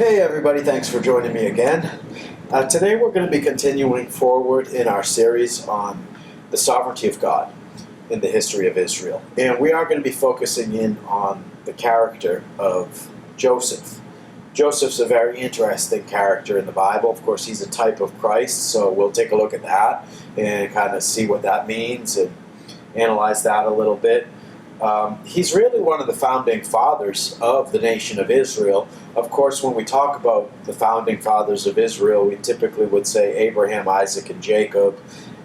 Hey everybody, thanks for joining me again. Today we're going to be continuing forward in our series on the sovereignty of God in the history of Israel. And we are going to be focusing in on the character of Joseph. Joseph's a very interesting character in the Bible. Of course, he's a type of Christ, so we'll take a look at that and kind of see what that means and analyze that a little bit. He's really one of the founding fathers of the nation of Israel. Of course, when we talk about the founding fathers of Israel, we typically would say Abraham, Isaac, and Jacob.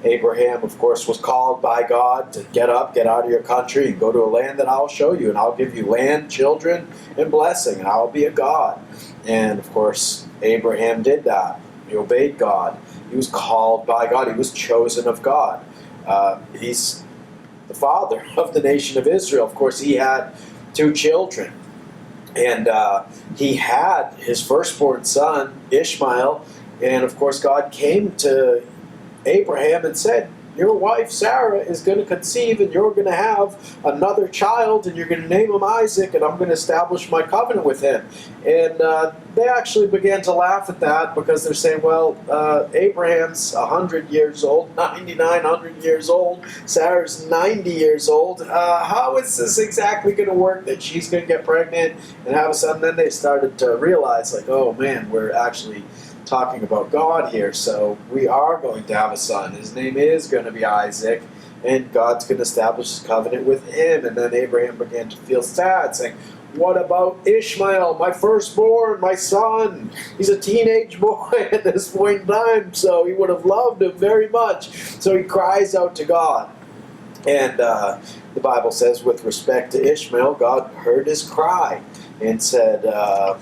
Abraham, of course, was called by God to get up, get out of your country, and go to a land that I'll show you, and I'll give you land, children, and blessing, and I'll be a God. And, of course, Abraham did that. He obeyed God. He was called by God. He was chosen of God. He's the father of the nation of Israel. Of course, he had two children. And he had his firstborn son, Ishmael. And, of course, God came to Abraham and said, your wife Sarah is going to conceive and you're going to have another child and you're going to name him Isaac and I'm going to establish my covenant with him. And they actually began to laugh at that because they're saying, well, Abraham's 100 years old, 99, 100 years old. Sarah's 90 years old. How is this exactly going to work that she's going to get pregnant and have a son? Then they started to realize, like, oh man, we're actually talking about God here, so we are going to have a son. His name is going to be Isaac, and God's going to establish his covenant with him. And then Abraham began to feel sad, saying, what about Ishmael, my firstborn, my son? He's a teenage boy at this point in time, so he would have loved him very much. So he cries out to God. And the Bible says, with respect to Ishmael, God heard his cry and said,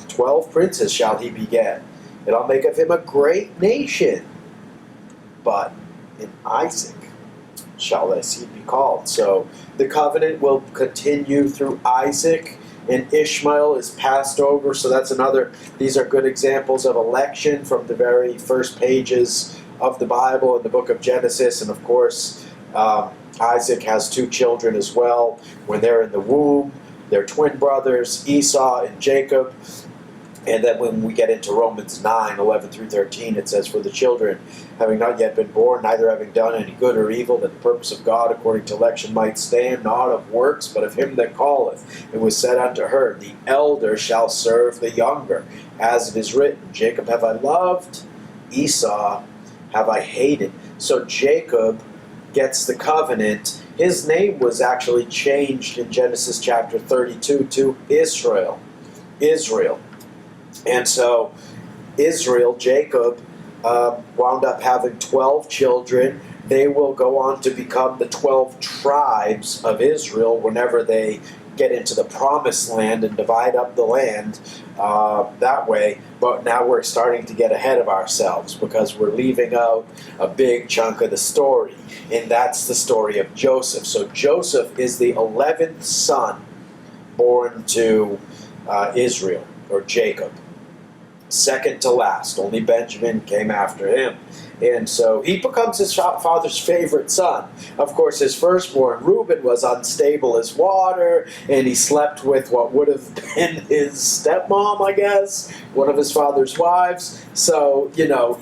12 princes shall he beget. And I'll make of him a great nation. But in Isaac shall thy seed be called. So the covenant will continue through Isaac, and Ishmael is passed over. So that's another, these are good examples of election from the very first pages of the Bible in the book of Genesis. And of course, Isaac has two children as well. When they're in the womb, they're twin brothers, Esau and Jacob. And then when we get into Romans 9, 11 through 13, it says, for the children, having not yet been born, neither having done any good or evil, that the purpose of God according to election might stand, not of works, but of him that calleth. It was said unto her, the elder shall serve the younger. As it is written, Jacob have I loved, Esau have I hated. So Jacob gets the covenant. His name was actually changed in Genesis chapter 32 to Israel. Israel. And so Israel, Jacob, wound up having 12 children. They will go on to become the 12 tribes of Israel whenever they get into the promised land and divide up the land that way. But now we're starting to get ahead of ourselves because we're leaving out a big chunk of the story. And that's the story of Joseph. So Joseph is the 11th son born to Israel, or Jacob. Second to last. Only Benjamin came after him. And so he becomes his father's favorite son. Of course, his firstborn, Reuben, was unstable as water, and he slept with what would have been his stepmom, I guess, one of his father's wives. So,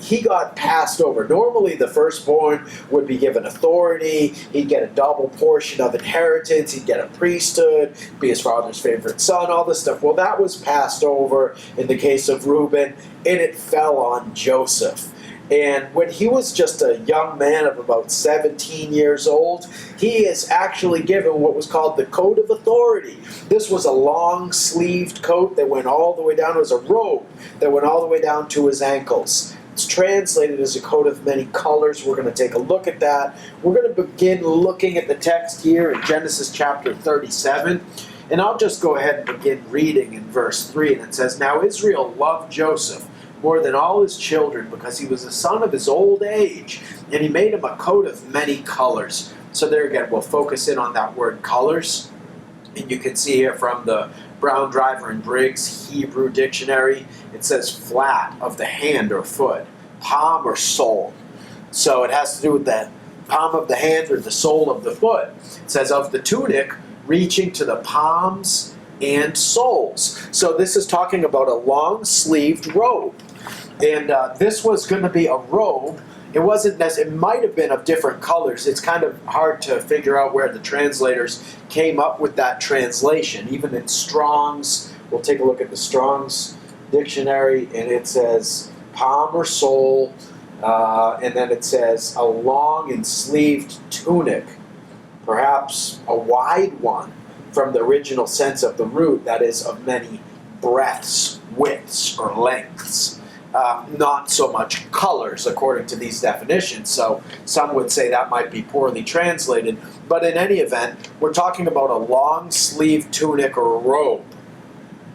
he got passed over. Normally, the firstborn would be given authority. He'd get a double portion of inheritance. He'd get a priesthood, be his father's favorite son, all this stuff. Well, that was passed over in the case of Reuben, and it fell on Joseph. And when he was just a young man of about 17 years old, he is actually given what was called the coat of authority. This was a long-sleeved coat that went all the way down. It was a robe that went all the way down to his ankles. It's translated as a coat of many colors. We're going to take a look at that. We're going to begin looking at the text here in Genesis chapter 37. And I'll just go ahead and begin reading in verse 3. And it says, now Israel loved Joseph more than all his children, because he was a son of his old age, and he made him a coat of many colors. So there again, we'll focus in on that word colors. And you can see here from the Brown Driver and Briggs Hebrew Dictionary, it says flat of the hand or foot, palm or sole. So it has to do with the palm of the hand or the sole of the foot. It says of the tunic reaching to the palms and soles. So this is talking about a long-sleeved robe. And this was going to be a robe. It wasn't it might have been of different colors. It's kind of hard to figure out where the translators came up with that translation. Even in Strong's, we'll take a look at the Strong's dictionary, and it says palm or sole, and then it says a long and sleeved tunic, perhaps a wide one from the original sense of the root, that is, of many breadths, widths, or lengths. Not so much colors, according to these definitions. So some would say that might be poorly translated. But in any event, we're talking about a long-sleeved tunic or a robe,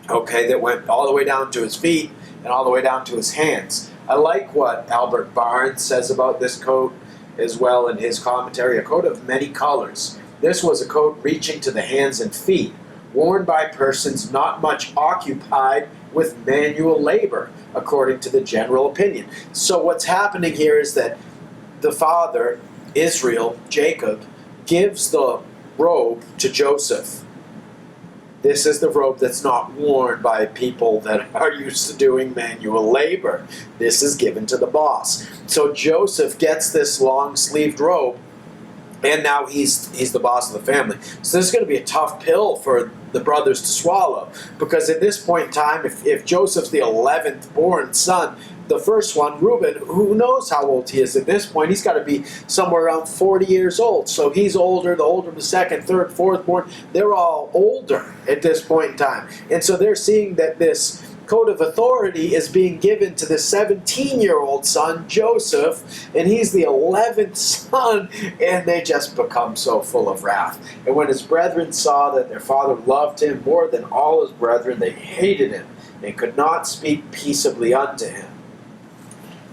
okay, that went all the way down to his feet and all the way down to his hands. I like what Albert Barnes says about this coat as well in his commentary, a coat of many colors. This was a coat reaching to the hands and feet, worn by persons not much occupied with manual labor, according to the general opinion. So what's happening here is that the father, Israel, Jacob, gives the robe to Joseph. This is the robe that's not worn by people that are used to doing manual labor. This is given to the boss. So Joseph gets this long-sleeved robe, and now he's the boss of the family. So this is going to be a tough pill for the brothers to swallow, because at this point in time, if Joseph's the 11th born son, the first one, Reuben, who knows how old he is at this point? He's got to be somewhere around 40 years old. So he's older. The older the second, third, fourth born, they're all older at this point in time. And so they're seeing that this coat of authority is being given to the 17-year-old son, Joseph, and he's the 11th son, and they just become so full of wrath. And when his brethren saw that their father loved him more than all his brethren, they hated him and could not speak peaceably unto him.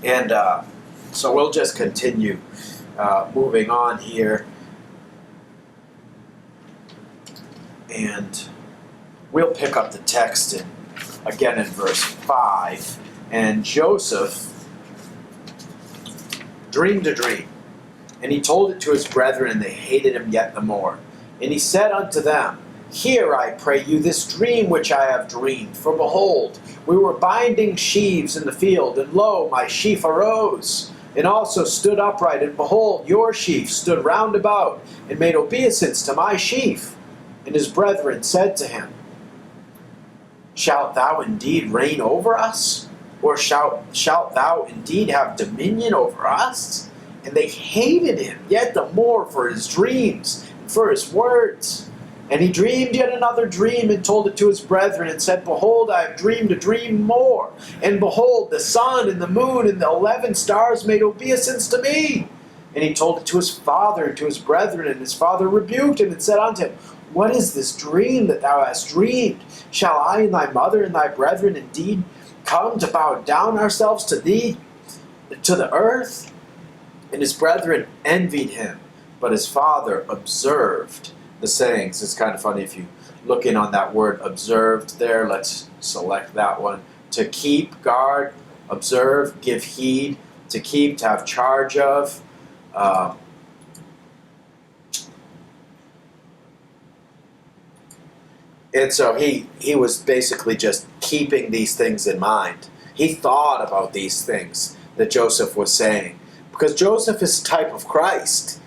And so we'll just continue moving on here. And we'll pick up the text again in verse 5. And Joseph dreamed a dream, and he told it to his brethren, and they hated him yet the more. And he said unto them, Hear, I pray you, this dream which I have dreamed. For behold, we were binding sheaves in the field, and lo, my sheaf arose, and also stood upright, and behold, your sheaf stood round about, and made obeisance to my sheaf. And his brethren said to him, Shalt thou indeed reign over us? Or shalt thou indeed have dominion over us? And they hated him yet the more for his dreams, and for his words. And he dreamed yet another dream, and told it to his brethren, and said, Behold, I have dreamed a dream more. And behold, the sun and the moon and the 11 stars made obeisance to me. And he told it to his father and to his brethren, and his father rebuked him, and said unto him, What is this dream that thou hast dreamed? Shall I and thy mother and thy brethren indeed come to bow down ourselves to thee, to the earth? And his brethren envied him, but his father observed the sayings. It's kind of funny if you look in on that word observed there. Let's select that one. To keep, guard, observe, give heed, to keep, to have charge of. And so he was basically just keeping these things in mind. He thought about these things that Joseph was saying, because Joseph is a type of Christ,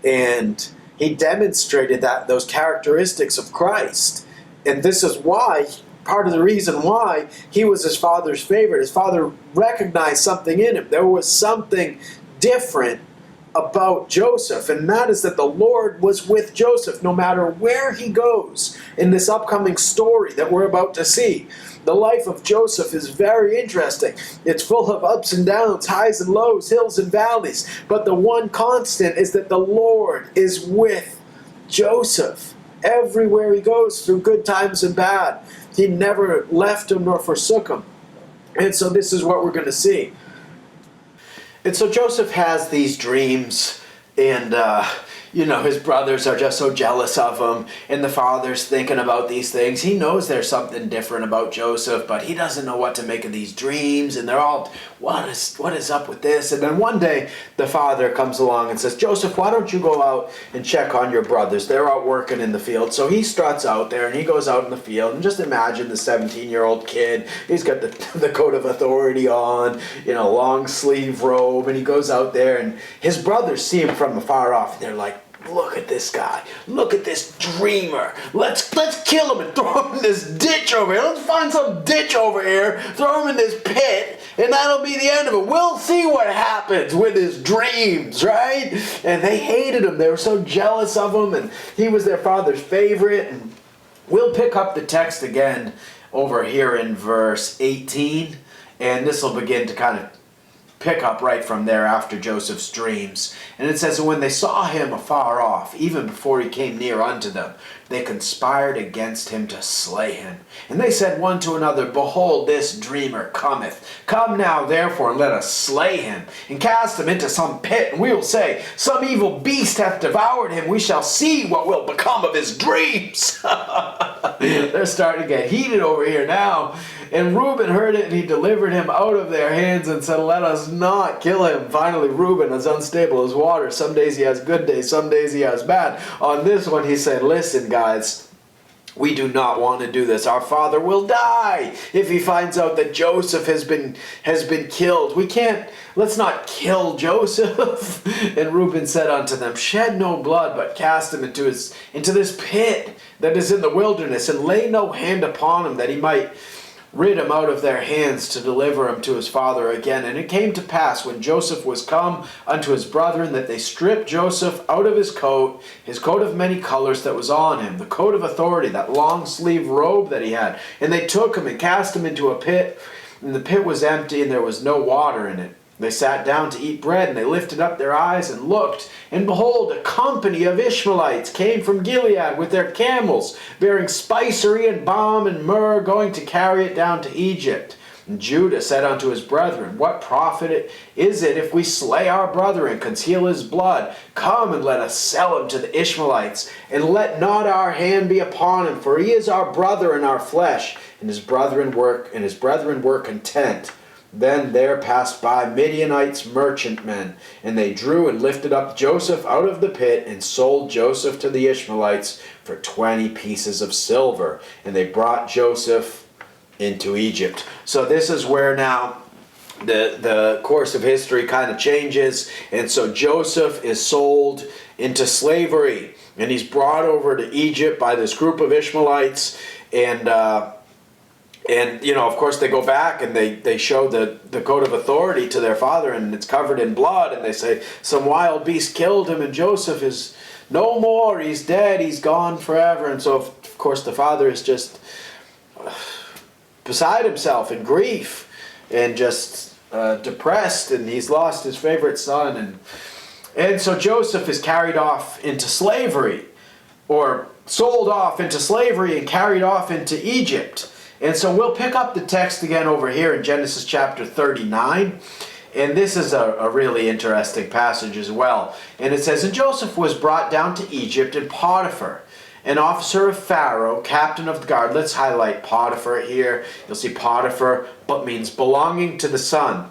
and he demonstrated those characteristics of Christ. And this is why, part of the reason why he was his father's favorite. His father recognized something in him. There was something different about Joseph, and that is that the Lord was with Joseph no matter where he goes. In this upcoming story that we're about to see, the life of Joseph is very interesting. It's full of ups and downs, highs and lows, hills and valleys, but the one constant is that the Lord is with Joseph everywhere he goes, through good times and bad. He never left him nor forsook him. And so this is what we're going to see. And so Joseph has these dreams, and his brothers are just so jealous of him, and the father's thinking about these things. He knows there's something different about Joseph, but he doesn't know what to make of these dreams, and they're all, what is up with this? And then one day, the father comes along and says, Joseph, why don't you go out and check on your brothers? They're out working in the field. So he struts out there, and he goes out in the field, and just imagine the 17-year-old kid. He's got the coat of authority on, long sleeve robe, and he goes out there, and his brothers see him from afar off, and they're like, look at this guy. Look at this dreamer. Let's kill him and throw him in this ditch over here. Let's find some ditch over here, throw him in this pit, and that'll be the end of it. We'll see what happens with his dreams, right? And they hated him. They were so jealous of him, and he was their father's favorite. And we'll pick up the text again over here in verse 18, and this will begin to kind of pick up right from there after Joseph's dreams. And it says, when they saw him afar off, even before he came near unto them, they conspired against him to slay him. And they said one to another, behold, this dreamer cometh. Come now, therefore, and let us slay him, and cast him into some pit, and we will say, some evil beast hath devoured him. We shall see what will become of his dreams. They're starting to get heated over here now. And Reuben heard it, and he delivered him out of their hands and said, let us not kill him. Finally, Reuben is unstable as water. Some days he has good days, some days he has bad. On this one, he said, listen, guys, we do not want to do this. Our father will die if he finds out that Joseph has been killed. Let's not kill Joseph. And Reuben said unto them, shed no blood, but cast him into this pit that is in the wilderness, and lay no hand upon him, that he might rid him out of their hands, to deliver him to his father again. And it came to pass, when Joseph was come unto his brethren, that they stripped Joseph out of his coat of many colors that was on him, the coat of authority, that long sleeve robe that he had. And they took him and cast him into a pit, and the pit was empty, and there was no water in it. They sat down to eat bread, and they lifted up their eyes and looked, and behold, a company of Ishmaelites came from Gilead with their camels, bearing spicery and balm and myrrh, going to carry it down to Egypt. And Judah said unto his brethren, what profit is it if we slay our brother and conceal his blood? Come and let us sell him to the Ishmaelites, and let not our hand be upon him, for he is our brother and our flesh. And his brethren were content. Then there passed by Midianites merchantmen, and they drew and lifted up Joseph out of the pit, and sold Joseph to the Ishmaelites for 20 pieces of silver. And they brought Joseph into Egypt. So this is where now the course of history kind of changes. And so Joseph is sold into slavery, and he's brought over to Egypt by this group of Ishmaelites. And of course, they go back and they show the coat of authority to their father, and it's covered in blood, and they say some wild beast killed him, and Joseph is no more, he's dead, he's gone forever. And so of course the father is just beside himself in grief and just depressed, and he's lost his favorite son, and so Joseph is carried off into slavery, or sold off into slavery and carried off into Egypt. And so we'll pick up the text again over here in Genesis chapter 39. And this is a really interesting passage as well. And it says, and Joseph was brought down to Egypt, and Potiphar, an officer of Pharaoh, captain of the guard. Let's highlight Potiphar here. You'll see Potiphar means belonging to the son.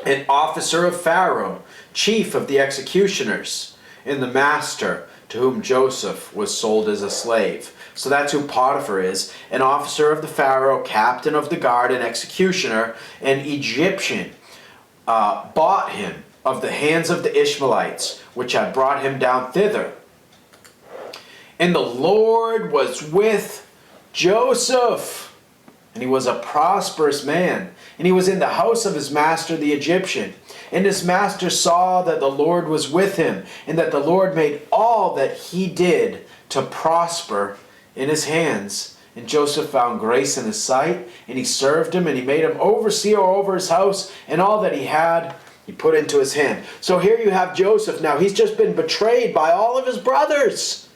An officer of Pharaoh, chief of the executioners, and the master to whom Joseph was sold as a slave. So that's who Potiphar is, an officer of the Pharaoh, captain of the guard, an executioner, an Egyptian, bought him of the hands of the Ishmaelites, which had brought him down thither. And the Lord was with Joseph, and he was a prosperous man, and he was in the house of his master the Egyptian. And his master saw that the Lord was with him, and that the Lord made all that he did to prosper in his hands. And Joseph found grace in his sight, and he served him, and he made him overseer over his house, and all that he had he put into his hand. So here you have Joseph now. He's just been betrayed by all of his brothers,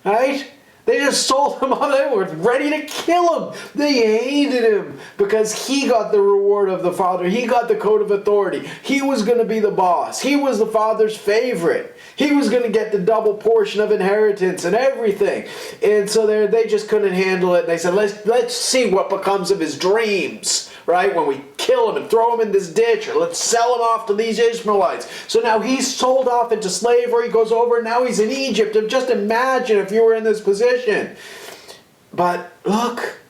right? They just sold him on. They were ready to kill him. They hated him because he got the reward of the Father. He got the coat of authority. He was going to be the boss. He was the Father's favorite. He was going to get the double portion of inheritance and everything. And so they just couldn't handle it. They said, let's see what becomes of his dreams, right? When we kill him and throw him in this ditch, or let's sell him off to these Ishmaelites. So now he's sold off into slavery, goes over, and now he's in Egypt. And just imagine if you were in this position. But look,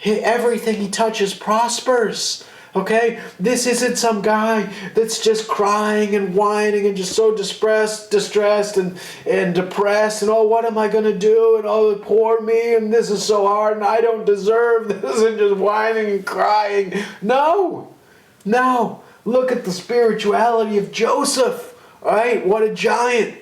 everything he touches prospers. Okay? This isn't some guy that's just crying and whining and just so distressed and depressed and, oh, what am I going to do? And, oh, poor me, and this is so hard and I don't deserve this, and just whining and crying. No. Look at the spirituality of Joseph. All right? What a giant.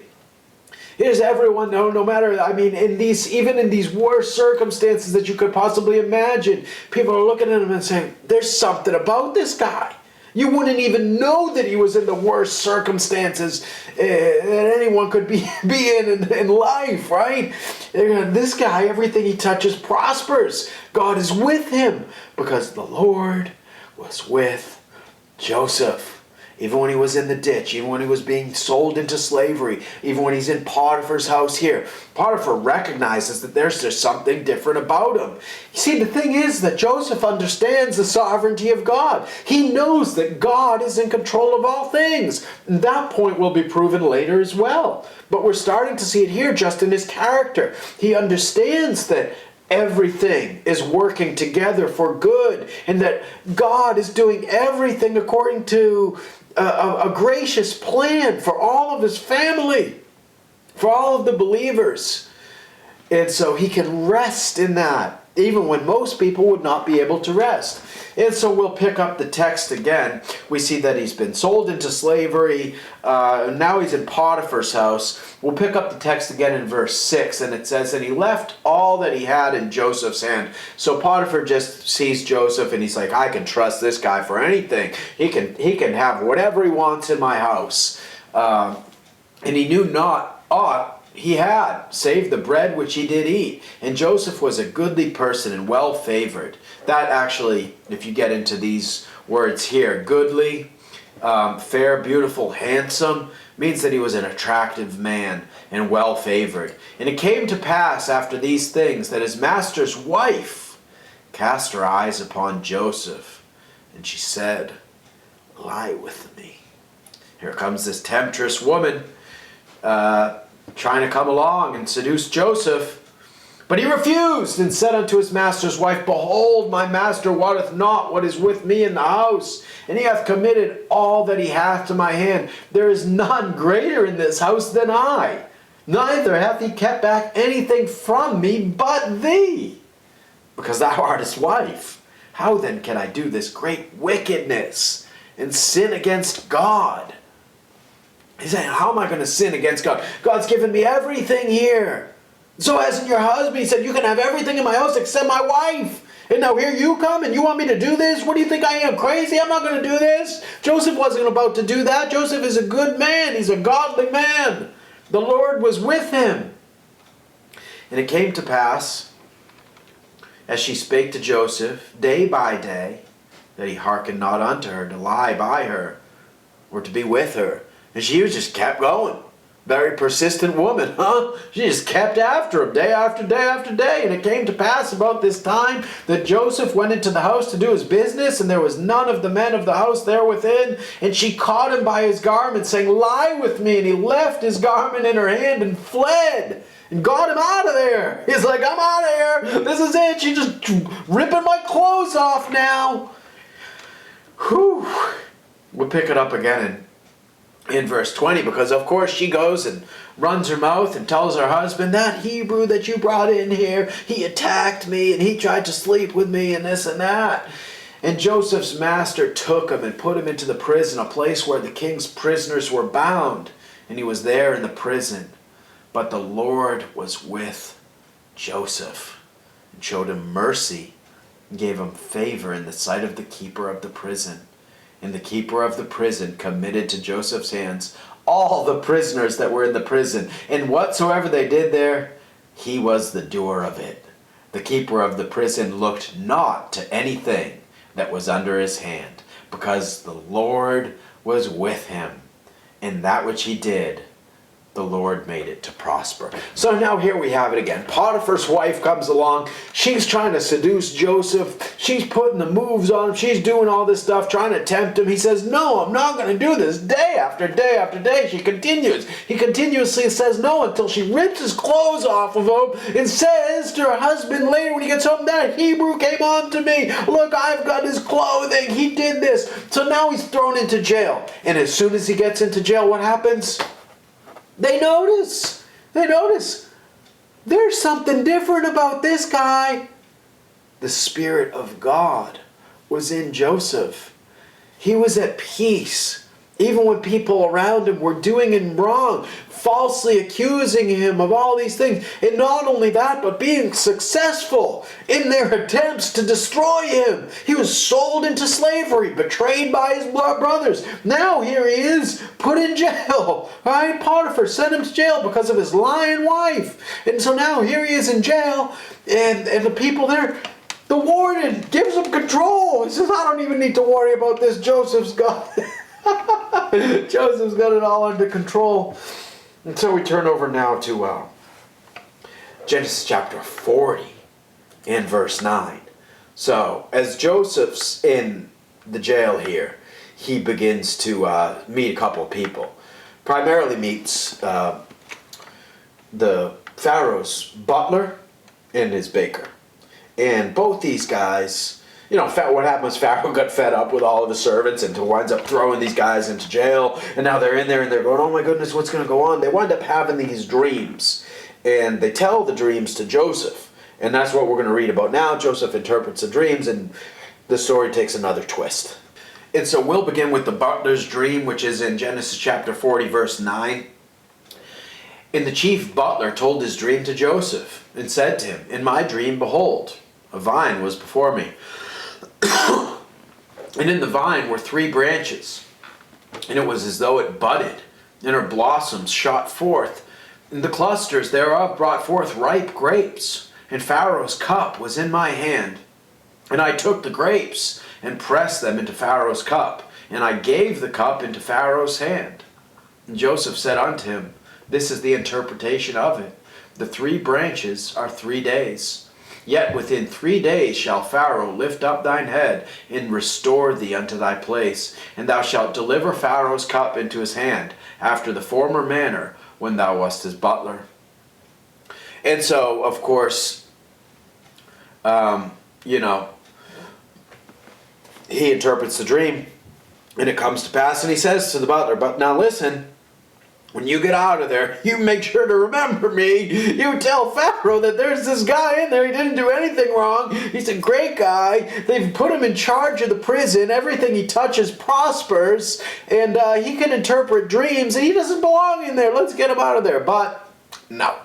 Here's everyone, no matter, I mean, even in these worst circumstances that you could possibly imagine, people are looking at him and saying, there's something about this guy. You wouldn't even know that he was in the worst circumstances that anyone could be in life, right? This guy, everything he touches prospers. God is with him because the Lord was with Joseph. Even when he was in the ditch, even when he was being sold into slavery, even when he's in Potiphar's house here, Potiphar recognizes that there's just something different about him. You see, the thing is that Joseph understands the sovereignty of God. He knows that God is in control of all things. And that point will be proven later as well. But we're starting to see it here just in his character. He understands that everything is working together for good, and that God is doing everything according to a gracious plan for all of his family, for all of the believers. And so he can rest in that, even when most people would not be able to rest. And so we'll pick up the text again. We see that he's been sold into slavery. Now he's in Potiphar's house. We'll pick up the text again in verse 6. And it says, and he left all that he had in Joseph's hand. So Potiphar just sees Joseph and he's like, I can trust this guy for anything. He can have whatever he wants in my house. And he knew not aught he had, save the bread which he did eat. And Joseph was a goodly person and well favored. That actually, if you get into these words here, goodly, fair, beautiful, handsome, means that he was an attractive man and well favored. And it came to pass after these things that his master's wife cast her eyes upon Joseph, and she said, lie with me. Here comes this temptress woman, trying to come along and seduce Joseph. But he refused and said unto his master's wife, behold, my master wotteth not what is with me in the house, and he hath committed all that he hath to my hand. There is none greater in this house than I. Neither hath he kept back anything from me but thee, because thou art his wife. How then can I do this great wickedness and sin against God? He's saying, how am I going to sin against God? God's given me everything here. So hasn't your husband? He said, you can have everything in my house except my wife. And now here you come and you want me to do this? What do you think I am, crazy? I'm not going to do this. Joseph wasn't about to do that. Joseph is a good man. He's a godly man. The Lord was with him. And it came to pass, as she spake to Joseph day by day, that he hearkened not unto her to lie by her or to be with her. And she just kept going. Very persistent woman, huh? She just kept after him day after day after day. And it came to pass about this time that Joseph went into the house to do his business, and there was none of the men of the house there within. And she caught him by his garment, saying, lie with me. And he left his garment in her hand and fled and got him out of there. He's like, I'm out of here. This is it. She's just ripping my clothes off now. Whew. We'll pick it up again in verse 20, because of course she goes and runs her mouth and tells her husband, that Hebrew that you brought in here, he attacked me and he tried to sleep with me and this and that. And Joseph's master took him and put him into the prison, a place where the king's prisoners were bound, and he was there in the prison. But the Lord was with Joseph and showed him mercy and gave him favor in the sight of the keeper of the prison. And the keeper of the prison committed to Joseph's hands all the prisoners that were in the prison. And whatsoever they did there, he was the doer of it. The keeper of the prison looked not to anything that was under his hand, because the Lord was with him. In that which he did, the Lord made it to prosper. So now here we have it again. Potiphar's wife comes along. She's trying to seduce Joseph. She's putting the moves on him. She's doing all this stuff, trying to tempt him. He says, no, I'm not going to do this. Day after day after day, she continues. He continuously says no until she rips his clothes off of him and says to her husband later when he gets home, that Hebrew came on to me. Look, I've got his clothing. He did this. So now he's thrown into jail. And as soon as he gets into jail, what happens? They notice. There's something different about this guy. The Spirit of God was in Joseph. He was at peace. Even when people around him were doing him wrong, falsely accusing him of all these things. And not only that, but being successful in their attempts to destroy him. He was sold into slavery, betrayed by his brothers. Now here he is, put in jail. Right? Potiphar sent him to jail because of his lying wife. And so now here he is in jail, and the people there, the warden gives him control. He says, I don't even need to worry about this. Joseph's got it all under control. And so we turn over now to Genesis chapter 40 and verse 9. So as Joseph's in the jail here, he begins to meet a couple of people. Primarily meets the Pharaoh's butler and his baker. And both these guys, you know, what happened was Pharaoh got fed up with all of his servants and winds up throwing these guys into jail. And now they're in there and they're going, oh my goodness, what's going to go on? They wind up having these dreams. And they tell the dreams to Joseph. And that's what we're going to read about now. Joseph interprets the dreams and the story takes another twist. And so we'll begin with the butler's dream, which is in Genesis chapter 40, verse 9. And the chief butler told his dream to Joseph and said to him, in my dream, behold, a vine was before me. And in the vine were 3 branches, and it was as though it budded, and her blossoms shot forth, and the clusters thereof brought forth ripe grapes, and Pharaoh's cup was in my hand. And I took the grapes, and pressed them into Pharaoh's cup, and I gave the cup into Pharaoh's hand. And Joseph said unto him, this is the interpretation of it. The 3 branches are 3 days. Yet within 3 days shall Pharaoh lift up thine head, and restore thee unto thy place. And thou shalt deliver Pharaoh's cup into his hand, after the former manner, when thou wast his butler. And so, of course, he interprets the dream, and it comes to pass, and he says to the butler, but now listen, when you get out of there, you make sure to remember me. You tell Pharaoh that there's this guy in there. He didn't do anything wrong. He's a great guy. They've put him in charge of the prison. Everything he touches prospers. And he can interpret dreams. And he doesn't belong in there. Let's get him out of there. But no.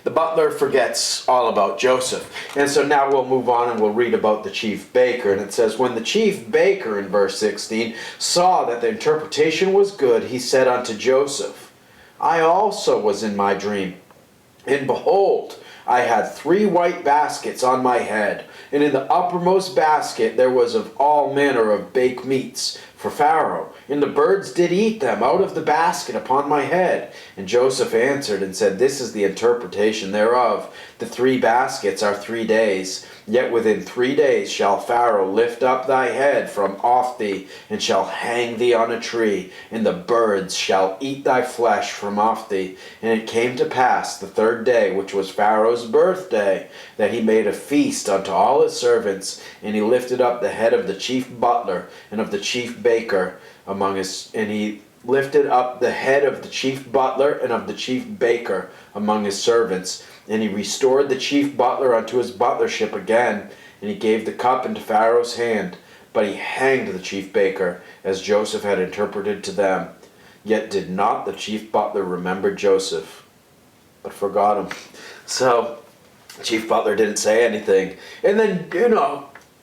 The butler forgets all about Joseph. And so now we'll move on and we'll read about the chief baker. And it says, when the chief baker, in verse 16, saw that the interpretation was good, he said unto Joseph, I also was in my dream, and behold, I had 3 white baskets on my head, and in the uppermost basket there was of all manner of baked meats for Pharaoh, and the birds did eat them out of the basket upon my head. And Joseph answered and said, this is the interpretation thereof. The 3 baskets are 3 days, yet within 3 days shall Pharaoh lift up thy head from off thee, and shall hang thee on a tree, and the birds shall eat thy flesh from off thee. And it came to pass the 3rd day, which was Pharaoh's birthday, that he made a feast unto all his servants, and he lifted up the head of the chief butler and of the chief baker among his, and he lifted up the head of the chief butler and of the chief baker among his servants. And he restored the chief butler unto his butlership again, and he gave the cup into Pharaoh's hand. But he hanged the chief baker, as Joseph had interpreted to them. Yet did not the chief butler remember Joseph, but forgot him. So, the chief butler didn't say anything. And then,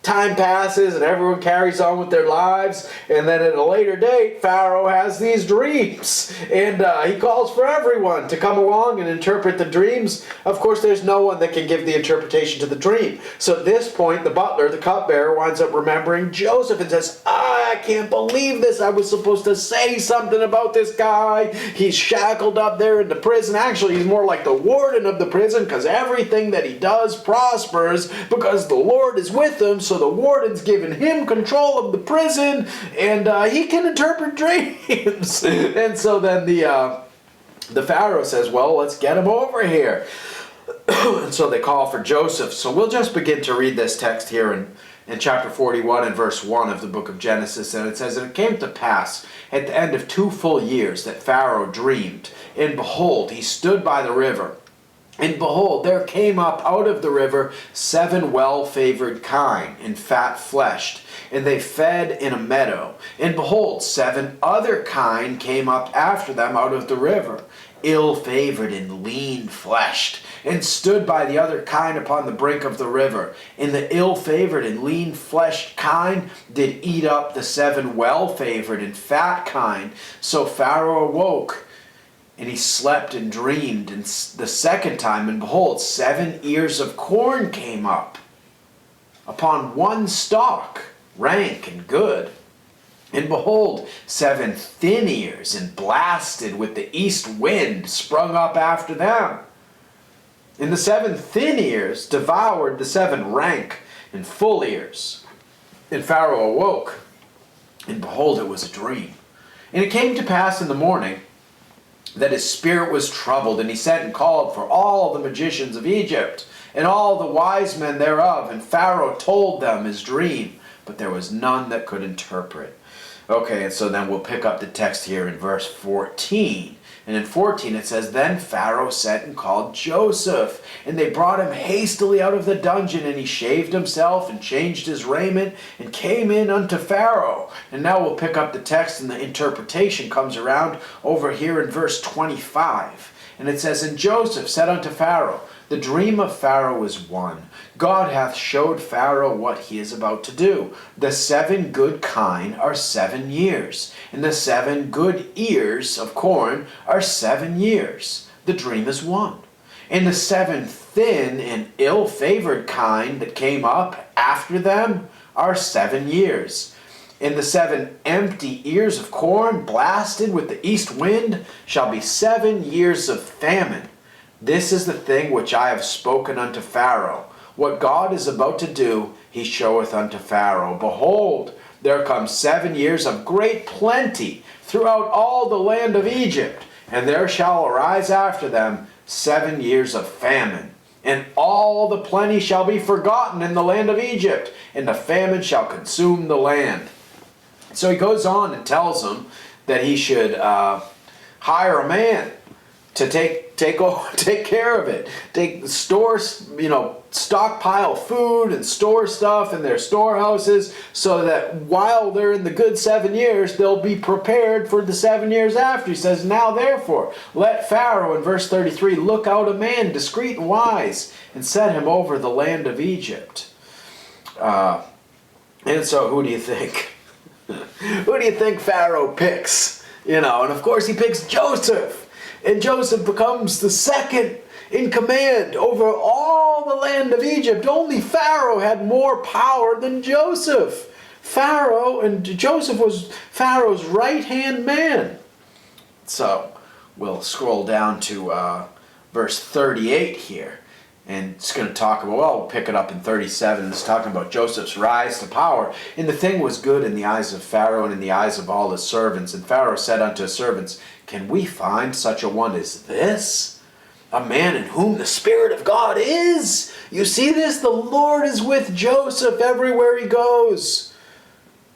time passes and everyone carries on with their lives, and then at a later date, Pharaoh has these dreams, and he calls for everyone to come along and interpret the dreams. Of course, there's no one that can give the interpretation to the dream. So at this point, the butler, the cupbearer, winds up remembering Joseph and says, I can't believe this. I was supposed to say something about this guy. He's shackled up there in the prison. Actually, he's more like the warden of the prison, because everything that he does prospers because the Lord is with him. So the warden's given him control of the prison, and he can interpret dreams. And so then the Pharaoh says, well, let's get him over here. And so they call for Joseph. So we'll just begin to read this text here in chapter 41 and verse 1 of the book of Genesis. And it says, and it came to pass at the end of 2 full years that Pharaoh dreamed. And behold, he stood by the river. And behold, there came up out of the river 7 well-favored kine, and fat-fleshed, and they fed in a meadow. And behold, 7 other kine came up after them out of the river, ill-favored and lean-fleshed, and stood by the other kine upon the brink of the river. And the ill-favored and lean-fleshed kine did eat up the 7 well-favored and fat kine. So Pharaoh awoke, and he slept and dreamed and the second time, and behold, 7 ears of corn came up upon one stalk, rank and good. And behold, 7 thin ears, and blasted with the east wind, sprung up after them. And the 7 thin ears devoured the 7 rank and full ears. And Pharaoh awoke, and behold, it was a dream. And it came to pass in the morning that his spirit was troubled, and he sent and called for all the magicians of Egypt, and all the wise men thereof, and Pharaoh told them his dream, but there was none that could interpret. Okay, and so then we'll pick up the text here in verse 14. And in 14 it says, then Pharaoh sent and called Joseph, and they brought him hastily out of the dungeon, and he shaved himself and changed his raiment and came in unto Pharaoh. And now we'll pick up the text, and the interpretation comes around over here in verse 25. And it says, and Joseph said unto Pharaoh, the dream of Pharaoh is one. God hath showed Pharaoh what he is about to do. The 7 good kine are 7 years, and the 7 good ears of corn are 7 years. The dream is one. And the 7 thin and ill-favored kine that came up after them are 7 years. And the 7 empty ears of corn blasted with the east wind shall be 7 years of famine. This is the thing which I have spoken unto Pharaoh. What God is about to do, he showeth unto Pharaoh. Behold, there come 7 years of great plenty throughout all the land of Egypt, and there shall arise after them 7 years of famine. And all the plenty shall be forgotten in the land of Egypt, and the famine shall consume the land. So he goes on and tells them that he should hire a man to take care of it. Stockpile food and store stuff in their storehouses, so that while they're in the good 7 years, they'll be prepared for the 7 years after. He says, now therefore, let Pharaoh, in verse 33, look out a man discreet and wise, and set him over the land of Egypt. And so who do you think? Who do you think Pharaoh picks? And of course he picks Joseph. And Joseph becomes the second in command over all the land of Egypt. Only Pharaoh had more power than Joseph. Joseph was Pharaoh's right-hand man. So we'll scroll down to verse 38 here. And it's going to talk about, we'll pick it up in 37. It's talking about Joseph's rise to power. And the thing was good in the eyes of Pharaoh and in the eyes of all his servants. And Pharaoh said unto his servants, can we find such a one as this? A man in whom the Spirit of God is? You see this? The Lord is with Joseph everywhere he goes.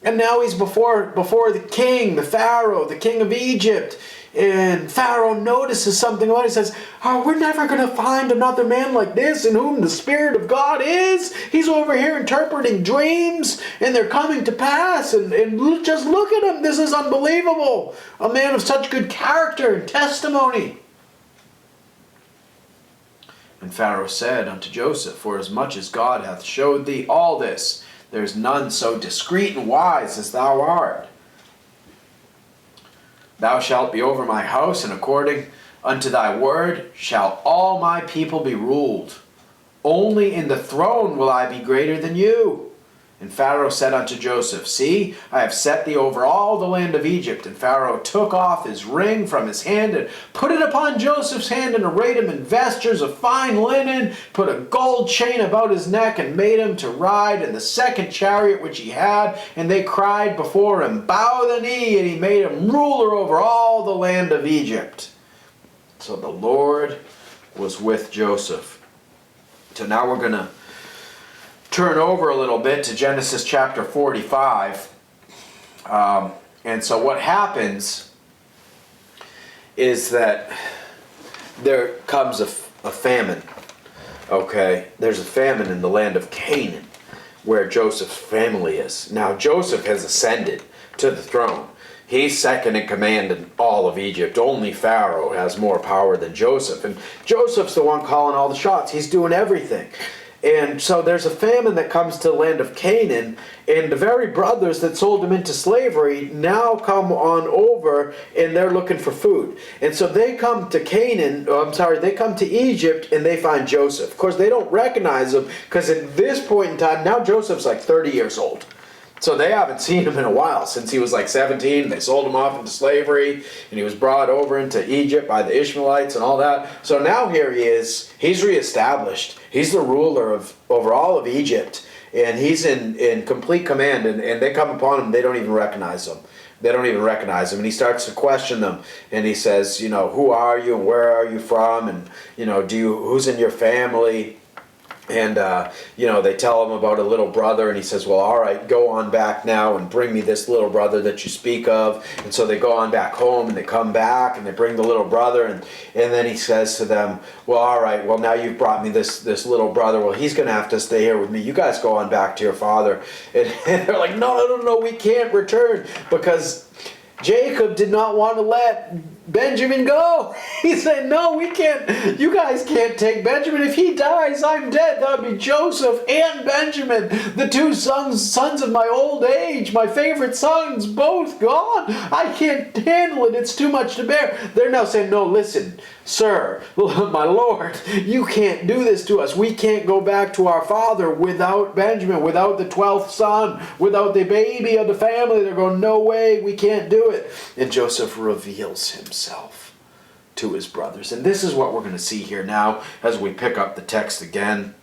And now he's before the king, the Pharaoh, the king of Egypt. And Pharaoh notices something about it. He says, we're never going to find another man like this in whom the Spirit of God is. He's over here interpreting dreams, and they're coming to pass. And just look at him. This is unbelievable. A man of such good character and testimony. And Pharaoh said unto Joseph, forasmuch as God hath showed thee all this, There's none so discreet and wise as thou art. Thou shalt be over my house, and according unto thy word shall all my people be ruled. Only in the throne will I be greater than you. And Pharaoh said unto Joseph, See, I have set thee over all the land of Egypt. And Pharaoh took off his ring from his hand and put it upon Joseph's hand, and arrayed him in vestures of fine linen, put a gold chain about his neck, and made him to ride in the second chariot which he had. And they cried before him, Bow the knee, and he made him ruler over all the land of Egypt. So the Lord was with Joseph. So now we're going to turn over a little bit to Genesis chapter 45. And so what happens is that there comes a famine. Okay, there's a famine in the land of Canaan where Joseph's family is. Now Joseph has ascended to the throne. He's second in command in all of Egypt. Only Pharaoh has more power than Joseph. And Joseph's the one calling all the shots. He's doing everything. And so there's a famine that comes to the land of Canaan, and the very brothers that sold him into slavery now come on over, and they're looking for food. And so they come to they come to Egypt, and they find Joseph. Of course, they don't recognize him, because at this point in time, now Joseph's like 30 years old. So they haven't seen him in a while. Since he was like 17, they sold him off into slavery, and he was brought over into Egypt by the Ishmaelites and all that. So now here he is. He's reestablished. He's the ruler over all of Egypt, and he's in complete command, and they come upon him. They don't even recognize him. They don't even recognize him. And he starts to question them, and he says, who are you? Where are you from? And, who's in your family? And, they tell him about a little brother, and he says, well, all right, go on back now and bring me this little brother that you speak of. And so they go on back home, and they come back, and they bring the little brother, and then he says to them, well, all right, well, now you've brought me this little brother. Well, he's going to have to stay here with me. You guys go on back to your father. And they're like, no, we can't return, because Jacob did not want to let Benjamin go. He said, no, we can't. You guys can't take Benjamin. If he dies, I'm dead. That would be Joseph and Benjamin, the two sons of my old age, my favorite sons, both gone. I can't handle it. It's too much to bear. They're now saying, no, listen, sir, my Lord, you can't do this to us. We can't go back to our father without Benjamin, without the 12th son, without the baby of the family. They're going, no way, we can't do it. And Joseph reveals himself to his brothers. And this is what we're going to see here now as we pick up the text again.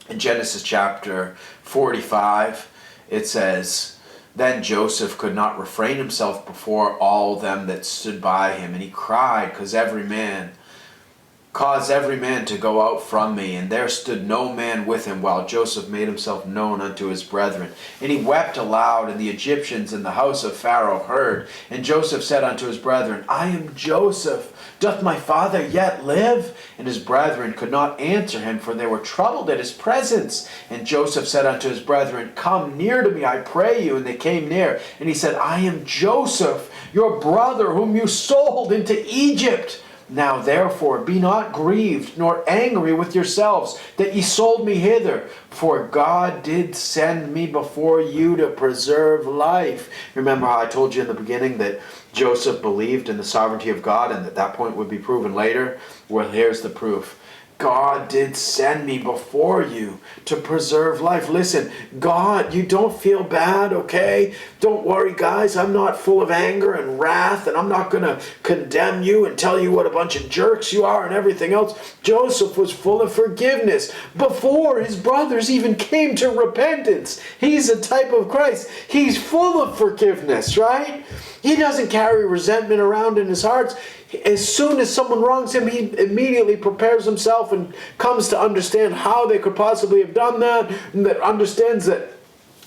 In Genesis chapter 45, it says, Then Joseph could not refrain himself before all them that stood by him, and he cried, caused every man to go out from me. And there stood no man with him, while Joseph made himself known unto his brethren. And he wept aloud, and the Egyptians in the house of Pharaoh heard. And Joseph said unto his brethren, I am Joseph. Doth my father yet live? And his brethren could not answer him, for they were troubled at his presence. And Joseph said unto his brethren, Come near to me, I pray you. And they came near. And he said, I am Joseph, your brother, whom you sold into Egypt. Now therefore be not grieved, nor angry with yourselves, that ye sold me hither. For God did send me before you to preserve life. Remember how I told you in the beginning that Joseph believed in the sovereignty of God, and that point would be proven later? Well, here's the proof. God did send me before you to preserve life. Listen, God, you don't feel bad, okay? Don't worry, guys. I'm not full of anger and wrath, and I'm not going to condemn you and tell you what a bunch of jerks you are and everything else. Joseph was full of forgiveness before his brothers even came to repentance. He's a type of Christ. He's full of forgiveness, right? He doesn't carry resentment around in his heart. As soon as someone wrongs him, he immediately prepares himself and comes to understand how they could possibly have done that, and that understands that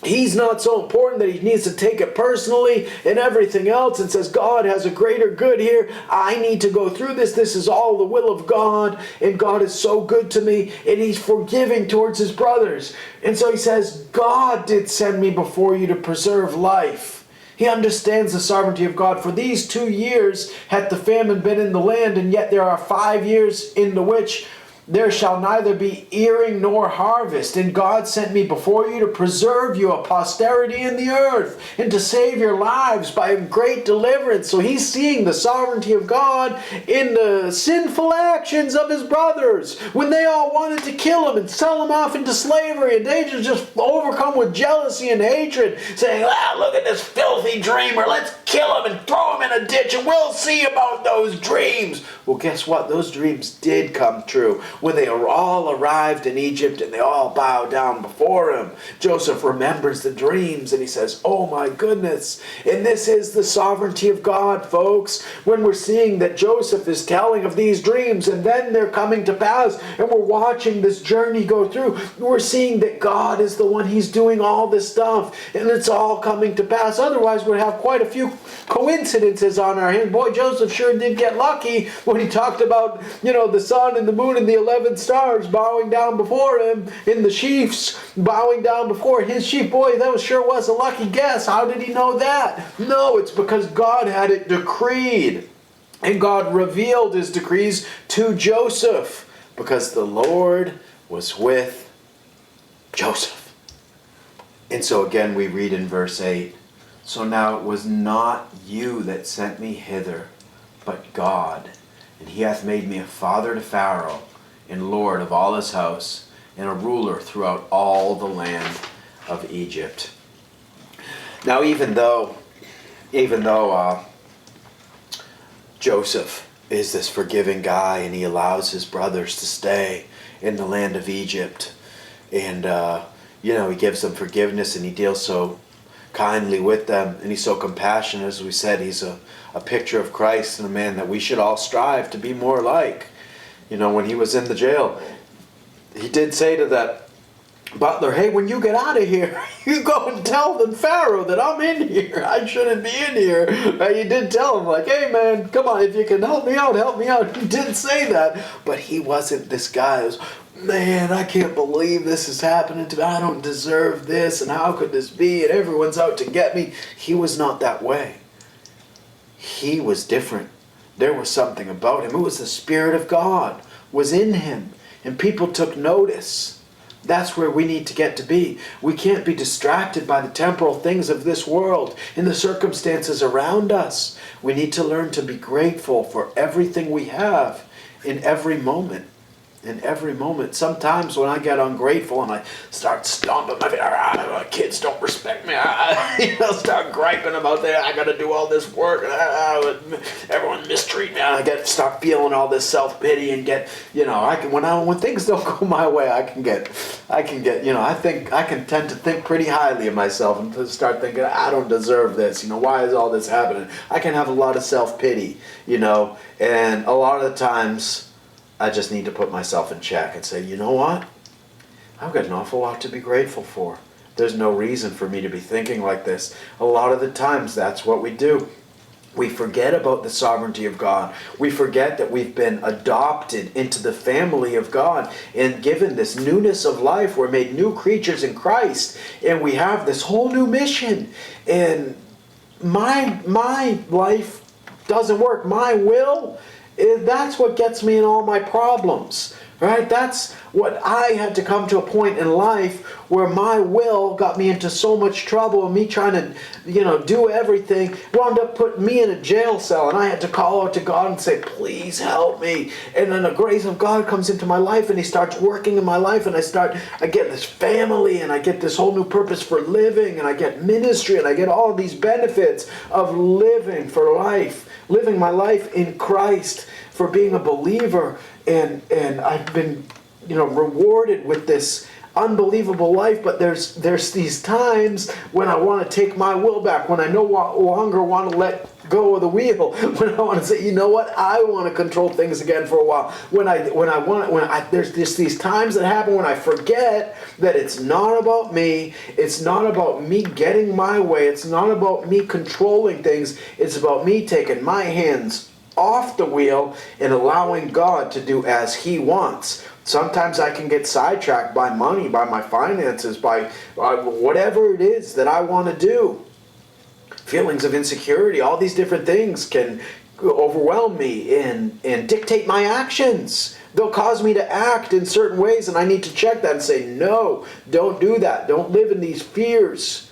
he's not so important, that he needs to take it personally and everything else, and says, God has a greater good here. I need to go through this. This is all the will of God, and God is so good to me, and he's forgiving towards his brothers. And so he says, God did send me before you to preserve life. He understands the sovereignty of God. For these 2 years hath the famine been in the land, and yet there are 5 years in the which there shall neither be earing nor harvest. And God sent me before you to preserve you a posterity in the earth, and to save your lives by a great deliverance. So he's seeing the sovereignty of God in the sinful actions of his brothers, when they all wanted to kill him and sell him off into slavery, and they just overcome with jealousy and hatred, saying, look at this filthy dreamer, let's kill him and throw him in a ditch and we'll see about those dreams. Well, guess what? Those dreams did come true when they all arrived in Egypt and they all bowed down before him. Joseph remembers the dreams and he says, oh my goodness. And this is the sovereignty of God, folks. When we're seeing that Joseph is telling of these dreams and then they're coming to pass, and we're watching this journey go through, we're seeing that God is the one, he's doing all this stuff and it's all coming to pass. Otherwise we'd have quite a few coincidences on our hands. Boy, Joseph sure did get lucky when he talked about, the sun and the moon and the 11 stars bowing down before him, and the chiefs bowing down before his sheep. Boy, that sure was a lucky guess. How did he know that? No, it's because God had it decreed. And God revealed his decrees to Joseph, because the Lord was with Joseph. And so again we read in verse 8, so now it was not you that sent me hither, but God. And he hath made me a father to Pharaoh, and lord of all his house, and a ruler throughout all the land of Egypt. Now even though Joseph is this forgiving guy, and he allows his brothers to stay in the land of Egypt, and he gives them forgiveness, and he deals so kindly with them, and he's so compassionate. As we said, he's a picture of Christ, and a man that we should all strive to be more like. When he was in the jail, he did say to that butler, hey, when you get out of here, you go and tell the Pharaoh that I'm in here. I shouldn't be in here. He did tell him, like, hey man, come on, if you can help me out, help me out. He did say that, but he wasn't this guy who's, man, I can't believe this is happening to me. I don't deserve this, and how could this be? And everyone's out to get me. He was not that way. He was different. There was something about him. It was the Spirit of God was in him, and people took notice. That's where we need to get to be. We can't be distracted by the temporal things of this world and the circumstances around us. We need to learn to be grateful for everything we have in every moment. In every moment. Sometimes when I get ungrateful and I start stomping my feet, my kids don't respect me, start griping about that, I got to do all this work, everyone mistreat me, I start feeling all this self-pity and get, when things don't go my way, I can tend to think pretty highly of myself and to start thinking, I don't deserve this, why is all this happening? I can have a lot of self-pity, and a lot of the times I just need to put myself in check and say, you know what? I've got an awful lot to be grateful for. There's no reason for me to be thinking like this. A lot of the times that's what we do. We forget about the sovereignty of God. We forget that we've been adopted into the family of God and given this newness of life. We're made new creatures in Christ, and we have this whole new mission. And my life doesn't work. My will, that's what gets me in all my problems, right? That's what I had to come to a point in life where my will got me into so much trouble, and me trying to, do everything wound up putting me in a jail cell, and I had to call out to God and say, please help me. And then the grace of God comes into my life, and he starts working in my life, and I get this family, and I get this whole new purpose for living, and I get ministry, and I get all these benefits of living for life, living my life in Christ, for being a believer, and I've been rewarded with this unbelievable life. But there's these times when I want to take my will back, when I no longer want to let go of the wheel, when I want to say, you know what, I want to control things again for a while. There's just these times that happen when I forget that it's not about me. It's not about me getting my way. It's not about me controlling things. It's about me taking my hands off the wheel and allowing God to do as he wants. Sometimes I can get sidetracked by money, by my finances, by whatever it is that I want to do. Feelings of insecurity, all these different things can overwhelm me and dictate my actions. They'll cause me to act in certain ways, and I need to check that and say, no, don't do that. Don't live in these fears.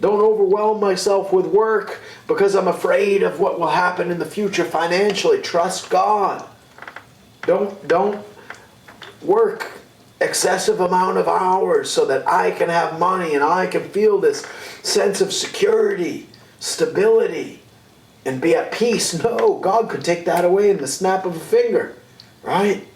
Don't overwhelm myself with work because I'm afraid of what will happen in the future financially. Trust God. Don't work excessive amount of hours so that I can have money and I can feel this sense of security, stability, and be at peace. No, God could take that away in the snap of a finger, right?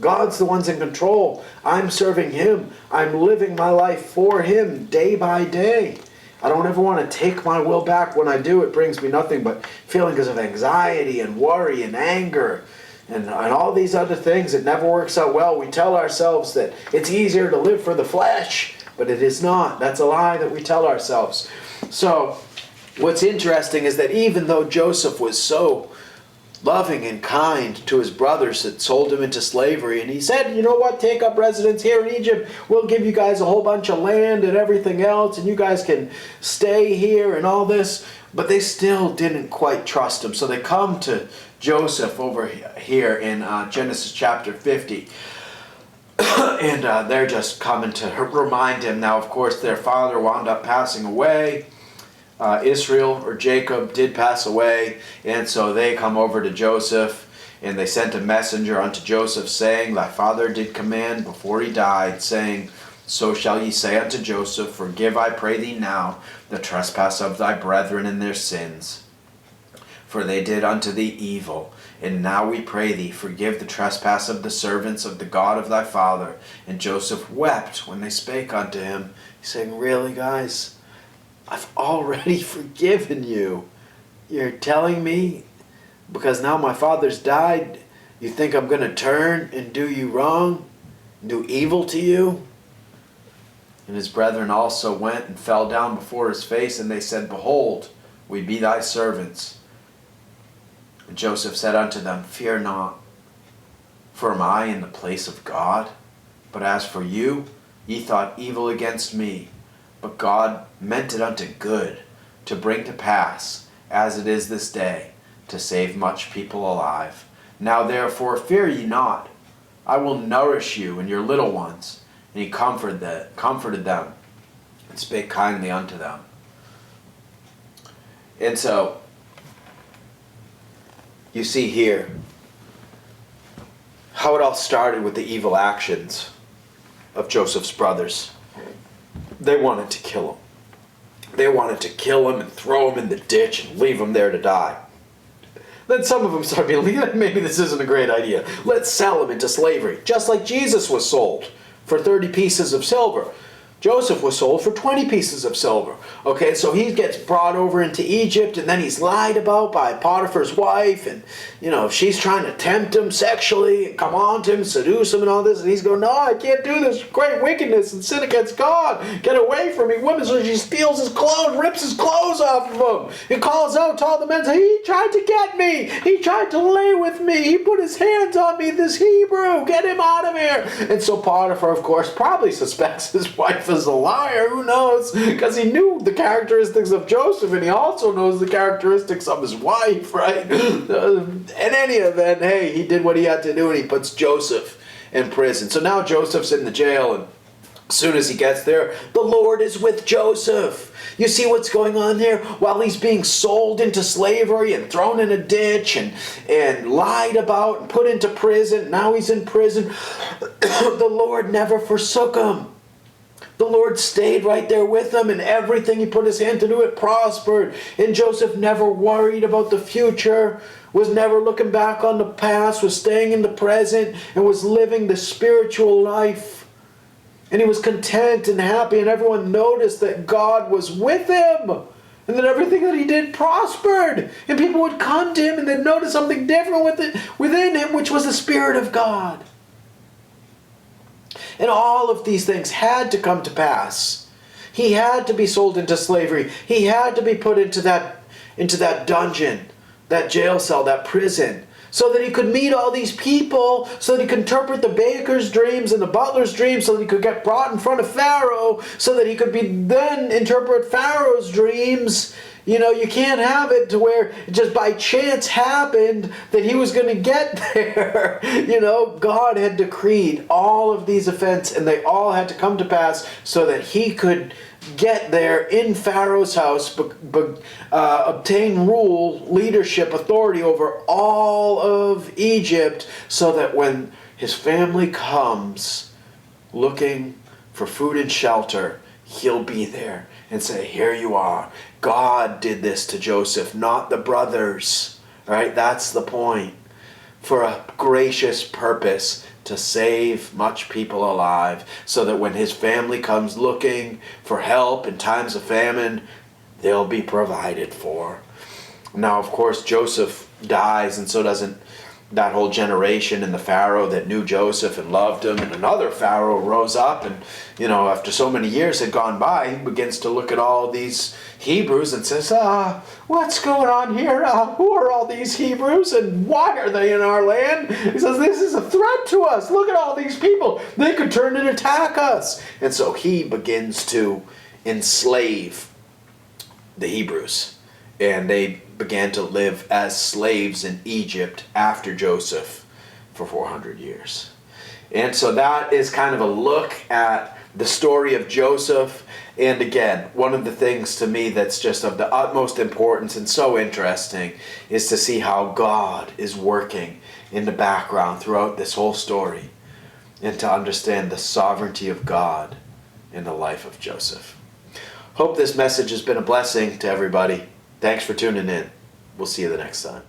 God's the one's in control. I'm serving Him. I'm living my life for Him day by day. I don't ever want to take my will back. When I do, it brings me nothing but feelings of anxiety and worry and anger and all these other things. It never works out well. We tell ourselves that it's easier to live for the flesh, but it is not. That's a lie that we tell ourselves. So what's interesting is that even though Joseph was so loving and kind to his brothers that sold him into slavery, and he said, you know what, take up residence here in Egypt, we'll give you guys a whole bunch of land and everything else, and you guys can stay here and all this, but they still didn't quite trust him. So they come to Joseph over here in Genesis chapter 50, and they're just coming to remind him. Now, of course, their father wound up passing away. Israel or Jacob did pass away, and so they come over to Joseph, and they sent a messenger unto Joseph, saying, thy father did command before he died, saying, so shall ye say unto Joseph, forgive, I pray thee now, the trespass of thy brethren and their sins, for they did unto thee evil. And now we pray thee, forgive the trespass of the servants of the God of thy father. And Joseph wept when they spake unto him, saying, really, guys? I've already forgiven you. You're telling me because now my father's died, you think I'm going to turn and do you wrong, do evil to you? And his brethren also went and fell down before his face, and they said, behold, we be thy servants. And Joseph said unto them, fear not, for am I in the place of God? But as for you, ye thought evil against me, but God meant it unto good, to bring to pass, as it is this day, to save much people alive. Now therefore fear ye not. I will nourish you and your little ones. And he comforted them, and spake kindly unto them. And so, you see here how it all started with the evil actions of Joseph's brothers. They wanted to kill him. They wanted to kill him and throw him in the ditch and leave him there to die. Then some of them started being like, maybe this isn't a great idea. Let's sell him into slavery. Just like Jesus was sold for 30 pieces of silver. Joseph was sold for 20 pieces of silver. Okay, so he gets brought over into Egypt, and then he's lied about by Potiphar's wife, and, you know, she's trying to tempt him sexually and come on to him, seduce him and all this, and he's going, no, I can't do this. Great wickedness and sin against God. Get away from me, women. So she steals his clothes, rips his clothes off of him. He calls out to all the men, he tried to get me. He tried to lay with me. He put his hands on me, this Hebrew. Get him out of here. And so Potiphar, of course, probably suspects his wife is a liar. Who knows? Because he knew the characteristics of Joseph, and he also knows the characteristics of his wife, right? In any event, hey, he did what he had to do, and he puts Joseph in prison. So now Joseph's in the jail, and as soon as he gets there, the Lord is with Joseph. You see what's going on there? While he's being sold into slavery and thrown in a ditch and lied about and put into prison, now he's in prison, the Lord never forsook him. The Lord stayed right there with him, and everything he put his hand to do, it prospered. And Joseph never worried about the future, was never looking back on the past, was staying in the present, and was living the spiritual life. And he was content and happy, and everyone noticed that God was with him, and that everything that he did prospered. And people would come to him, and they'd notice something different within him, which was the Spirit of God. And all of these things had to come to pass. He had to be sold into slavery. He had to be put into that dungeon, that jail cell, that prison, so that he could meet all these people, so that he could interpret the baker's dreams and the butler's dreams, so that he could get brought in front of Pharaoh, so that he could then interpret Pharaoh's dreams You can't have it to where it just by chance happened that he was going to get there. God had decreed all of these events, and they all had to come to pass so that he could get there in Pharaoh's house, obtain rule, leadership, authority over all of Egypt, so that when his family comes looking for food and shelter, he'll be there and say, here you are. God did this to Joseph, not the brothers. Right? That's the point. For a gracious purpose, to save much people alive, so that when his family comes looking for help in times of famine, they'll be provided for. Now, of course, Joseph dies, and so doesn't that whole generation, and the Pharaoh that knew Joseph and loved him, and another Pharaoh rose up, and after so many years had gone by, he begins to look at all these Hebrews and says, what's going on here? Who are all these Hebrews, and why are they in our land? He says, this is a threat to us. Look at all these people. They could turn and attack us. And so he begins to enslave the Hebrews, and they began to live as slaves in Egypt after Joseph for 400 years. And so that is kind of a look at the story of Joseph. And again, one of the things to me that's just of the utmost importance and so interesting is to see how God is working in the background throughout this whole story, and to understand the sovereignty of God in the life of Joseph. Hope this message has been a blessing to everybody. Thanks for tuning in. We'll see you the next time.